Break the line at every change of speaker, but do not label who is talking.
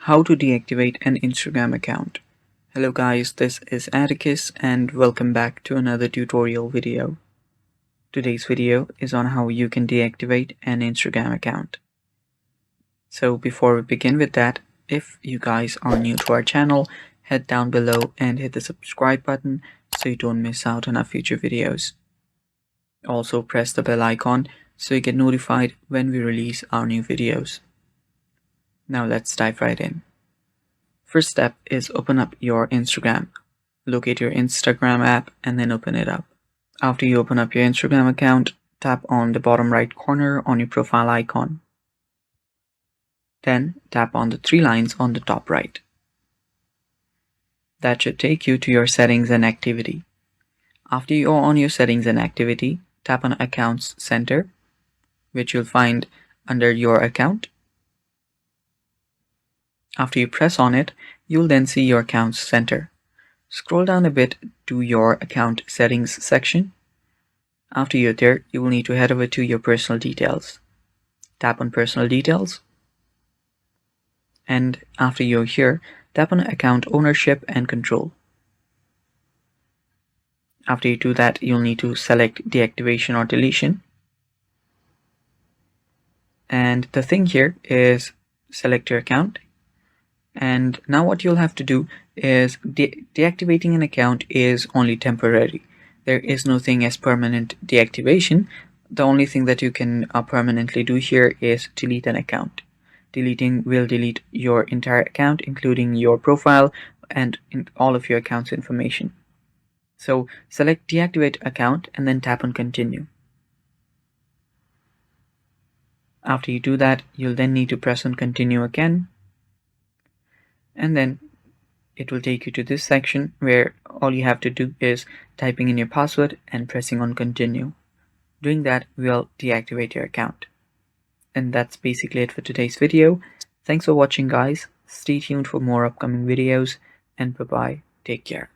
How to deactivate an Instagram account. Hello guys, this is Atticus and welcome back to another tutorial video. Today's video is on how you can deactivate an Instagram account. So before we begin with that, if you guys are new to our channel, head down below and hit the subscribe button so you don't miss out on our future videos. Also press the bell icon so you get notified when we release our new videos. Now let's dive right in. First step is open up your Instagram. Locate your Instagram app and then open it up. After you open up your Instagram account, tap on the bottom right corner on your profile icon. Then tap on the three lines on the top right. That should take you to your settings and activity. After you are on your settings and activity, tap on Accounts Center, which you'll find under your account. After you press on it, you'll then see your Accounts Center. Scroll down a bit to your Account Settings section. After you're there, you will need to head over to your Personal Details. Tap on Personal Details. And after you're here, tap on Account Ownership and Control. After you do that, you'll need to select Deactivation or Deletion. And the thing here is select your account. And now what you'll have to do is deactivating an account is only temporary. There is no thing as permanent deactivation. The only thing that you can permanently do here is delete an account. Deleting will delete your entire account, including your profile and all of your account's information. So select deactivate account and then tap on continue. After you do that, you'll then need to press on continue again. And then it will take you to this section where all you have to do is typing in your password and pressing on continue. Doing that will deactivate your account. And that's basically it for today's video. Thanks for watching guys. Stay tuned for more upcoming videos and bye bye. Take care.